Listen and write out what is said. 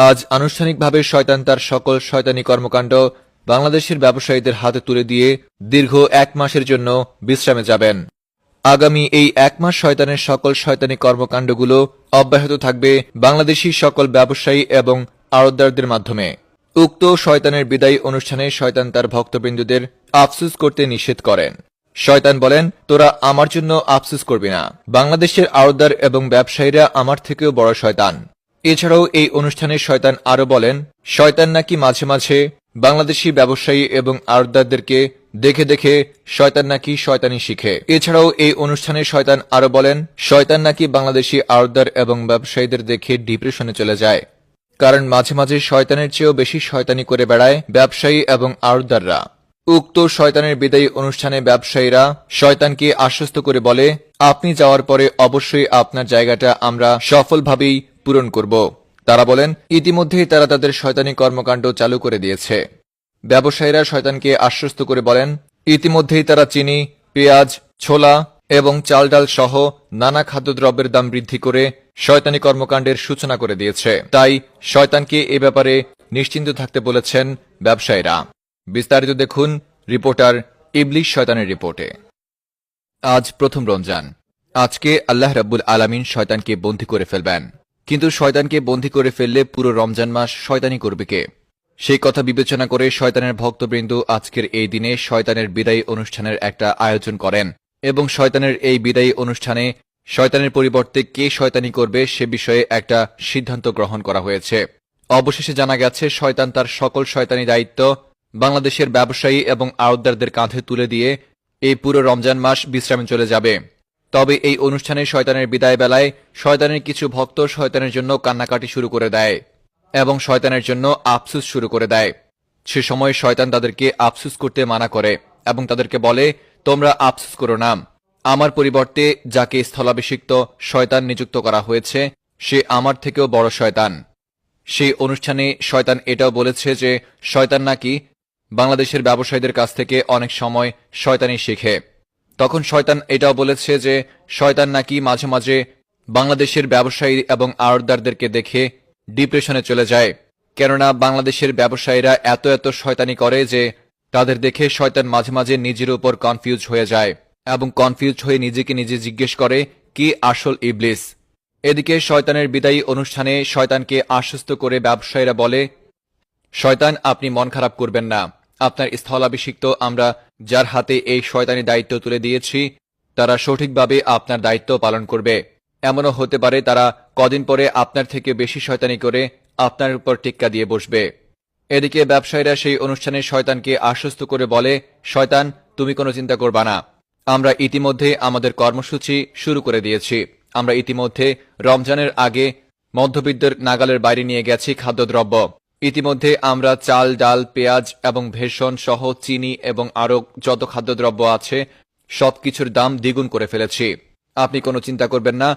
আজ আনুষ্ঠানিকভাবে শয়তান তার সকল শয়তানি কর্মকাণ্ড বাংলাদেশের ব্যবসায়ীদের হাতে তুলে দিয়ে দীর্ঘ 1 মাসের জন্য বিশ্রামে যাবেন। আগামী এই 1 মাস শয়তানের সকল শয়তানি কর্মকাণ্ডগুলো অব্যাহত থাকবে বাংলাদেশী সকল ব্যবসায়ী এবং আড়তদারদের মাধ্যমে। উক্ত শয়তানের বিদায়ী অনুষ্ঠানে শয়তান তার ভক্তবৃন্দদের আফসোস করতে নিষেধ করেন। শয়তান বলেন, তোরা আমার জন্য আফসোস করবি না, বাংলাদেশের আড়তদার এবং ব্যবসায়ীরা আমার থেকেও বড় শয়তান। এছাড়াও এই অনুষ্ঠানে শয়তান আরো বলেন, শয়তান নাকি মাঝে মাঝে বাংলাদেশি ব্যবসায়ী এবং আড়তদারদেরকে দেখে দেখে শয়তান নাকি শয়তানি শিখে। এছাড়াও এই অনুষ্ঠানে শয়তান আরো বলেন, শয়তান নাকি বাংলাদেশি আড়তদার এবং ব্যবসায়ীদের দেখে ডিপ্রেশনে চলে যায়, কারণ মাঝে মাঝে শয়তানের চেয়েও বেশি শয়তানি করে বেড়ায় ব্যবসায়ী এবং আড়তদাররা। উক্ত শয়তানের বিদায়ী অনুষ্ঠানে ব্যবসায়ীরা শয়তানকে আশ্বস্ত করে বলে, আপনি যাওয়ার পরে অবশ্যই আপনার জায়গাটা আমরা সফলভাবেই পূরণ করব। তারা বলেন, ইতিমধ্যেই তারা তাদের শয়তানি কর্মকাণ্ড চালু করে দিয়েছে। ব্যবসায়ীরা শয়তানকে আশ্বস্ত করে বলেন, ইতিমধ্যেই তারা চিনি, পেঁয়াজ, ছোলা এবং চাল ডাল সহ নানা খাদ্যদ্রব্যের দাম বৃদ্ধি করে শয়তানি কর্মকাণ্ডের সূচনা করে দিয়েছে। তাই শয়তানকে এ ব্যাপারে নিশ্চিন্ত থাকতে বলেছেন ব্যবসায়ীরা। বিস্তারিত দেখুন রিপোর্টার ইবলিশ শয়তানের রিপোর্টে। আজ প্রথম রমজান। আজকে আল্লাহ রাব্বুল আলামিন শয়তানকে বন্দী করে ফেলবেন। কিন্তু শয়তানকে বন্দী করে ফেললে পুরো রমজান মাস শয়তানি করবে কে? সেই কথা বিবেচনা করে শয়তানের ভক্তবৃন্দ আজকের এই দিনে শয়তানের বিদায়ী অনুষ্ঠানের একটা আয়োজন করেন এবং শয়তানের এই বিদায়ী অনুষ্ঠানে শয়তানের পরিবর্তে কে শয়তানি করবে সে বিষয়ে একটা সিদ্ধান্ত গ্রহণ করা হয়েছে। অবশেষে জানা গেছে শয়তান তার সকল শয়তানি দায়িত্ব বাংলাদেশের ব্যবসায়ী এবং আড়তদারদের কাঁধে তুলে দিয়ে এই পুরো রমজান মাস বিশ্রামে চলে যাবে। তবে এই অনুষ্ঠানে শয়তানের বিদায় বেলায় শয়তানের কিছু ভক্ত শয়তানের জন্য কান্নাকাটি শুরু করে দেয় এবং শয়তানের জন্য আফসোস শুরু করে দেয়। সে সময় শয়তান তাদেরকে আফসোস করতে মানা করে এবং তাদেরকে বলে, তোমরা আফসোস করো না, আমার পরিবর্তে যাকে স্থলাভিষিক্ত শয়তান নিযুক্ত করা হয়েছে সে আমার থেকেও বড় শয়তান। সেই অনুষ্ঠানে শয়তান এটাও বলেছে যে শয়তান নাকি বাংলাদেশের ব্যবসায়ীদের কাছ থেকে অনেক সময় শয়তানি শিখে। তখন শয়তান এটাও বলেছে যে শয়তান নাকি মাঝে মাঝে বাংলাদেশের ব্যবসায়ী এবং আড়তদারদেরকে দেখে ডিপ্রেশনে চলে যায়, কেননা বাংলাদেশের ব্যবসায়ীরা এত এত শয়তানি করে যে তাদের দেখে শয়তান মাঝে মাঝে নিজের উপর কনফিউজ হয়ে যায় এবং কনফিউজ হয়ে নিজেকে নিজে জিজ্ঞেস করে কি আসল ইবলিস। এদিকে শয়তানের বিদায়ী অনুষ্ঠানে শয়তানকে আশ্বস্ত করে ব্যবসায়ীরা বলে, শয়তান আপনি মন খারাপ করবেন না, আপনার স্থলাভিষিক্ত আমরা যার হাতে এই শয়তানি দায়িত্ব তুলে দিয়েছি তারা সঠিকভাবে আপনার দায়িত্ব পালন করবে। এমনও হতে পারে তারা কদিন পরে আপনার থেকে বেশি শয়তানি করে আপনার উপর টিক্কা দিয়ে বসবে। এদিকে ব্যবসায়ীরা সেই অনুষ্ঠানে শয়তানকে আশ্বস্ত করে বলে, শয়তান তুমি কোনো চিন্তা করবা না, আমরা ইতিমধ্যে আমাদের কর্মসূচি শুরু করে দিয়েছি। আমরা ইতিমধ্যে রমজানের আগে মধ্যবিত্তের নাগালের বাইরে নিয়ে গেছি খাদ্যদ্রব্য। ইতিমধ্যে আমরা চাল ডাল পেঁয়াজ এবং ভেষণ সহ চিনি এবং আরও যত খাদ্যদ্রব্য আছে সবকিছুর দাম দ্বিগুণ করে ফেলেছি। আপনি কোনো চিন্তা করবেন না।